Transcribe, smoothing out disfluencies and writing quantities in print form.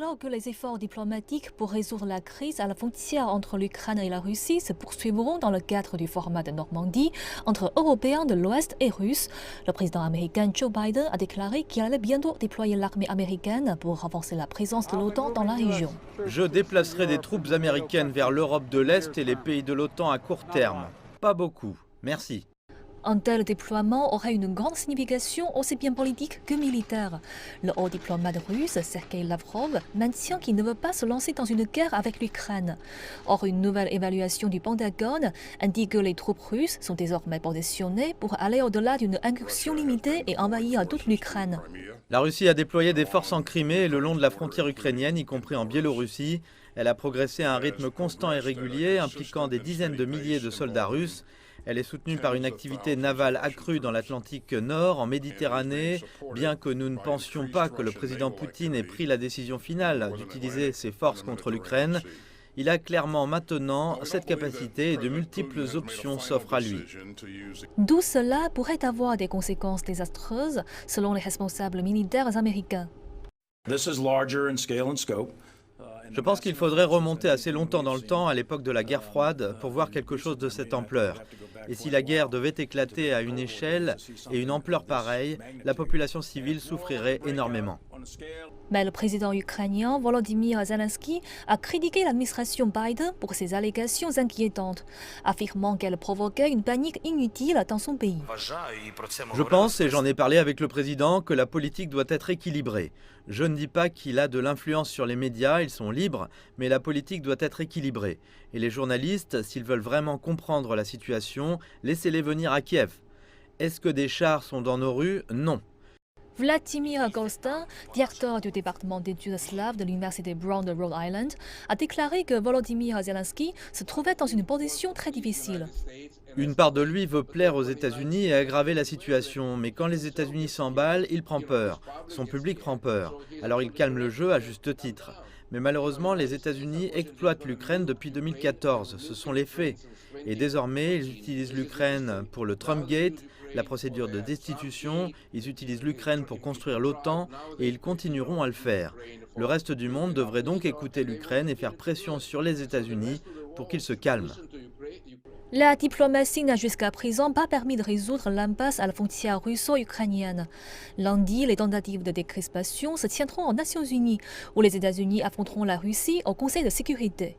Alors que les efforts diplomatiques pour résoudre la crise à la frontière entre l'Ukraine et la Russie se poursuivront dans le cadre du format de Normandie entre Européens de l'Ouest et Russes, le président américain Joe Biden a déclaré qu'il allait bientôt déployer l'armée américaine pour renforcer la présence de l'OTAN dans la région. Je déplacerai des troupes américaines vers l'Europe de l'Est et les pays de l'OTAN à court terme. Pas beaucoup. Merci. Un tel déploiement aurait une grande signification aussi bien politique que militaire. Le haut diplomate russe, Sergei Lavrov, maintient qu'il ne veut pas se lancer dans une guerre avec l'Ukraine. Or, une nouvelle évaluation du Pentagone indique que les troupes russes sont désormais positionnées pour aller au-delà d'une incursion limitée et envahir toute l'Ukraine. La Russie a déployé des forces en Crimée et le long de la frontière ukrainienne, y compris en Biélorussie. Elle a progressé à un rythme constant et régulier, impliquant des dizaines de milliers de soldats russes. Elle est soutenue par une activité navale accrue dans l'Atlantique Nord, en Méditerranée. Bien que nous ne pensions pas que le président Poutine ait pris la décision finale d'utiliser ses forces contre l'Ukraine, il a clairement maintenant cette capacité et de multiples options s'offrent à lui. D'où cela pourrait avoir des conséquences désastreuses, selon les responsables militaires américains. Je pense qu'il faudrait remonter assez longtemps dans le temps, à l'époque de la guerre froide, pour voir quelque chose de cette ampleur. Et si la guerre devait éclater à une échelle et une ampleur pareille, la population civile souffrirait énormément. Mais le président ukrainien Volodymyr Zelensky a critiqué l'administration Biden pour ses allégations inquiétantes, affirmant qu'elle provoquait une panique inutile dans son pays. Je pense, et j'en ai parlé avec le président, que la politique doit être équilibrée. Je ne dis pas qu'il a de l'influence sur les médias, ils sont libres, mais la politique doit être équilibrée. Et les journalistes, s'ils veulent vraiment comprendre la situation, laissez-les venir à Kiev. Est-ce que des chars sont dans nos rues? Non. Vladimir Golstin, directeur du département d'études slaves de l'université Brown de Rhode Island, a déclaré que Volodymyr Zelensky se trouvait dans une position très difficile. Une part de lui veut plaire aux États-Unis et aggraver la situation, mais quand les États-Unis s'emballent, il prend peur. Son public prend peur. Alors il calme le jeu à juste titre. Mais malheureusement, les États-Unis exploitent l'Ukraine depuis 2014. Ce sont les faits. Et désormais, ils utilisent l'Ukraine pour le Trumpgate, la procédure de destitution. Ils utilisent l'Ukraine pour construire l'OTAN et ils continueront à le faire. Le reste du monde devrait donc écouter l'Ukraine et faire pression sur les États-Unis pour qu'ils se calment. La diplomatie n'a jusqu'à présent pas permis de résoudre l'impasse à la frontière russo-ukrainienne. Lundi, les tentatives de décrispation se tiendront aux Nations Unies, où les États-Unis affronteront la Russie au Conseil de sécurité.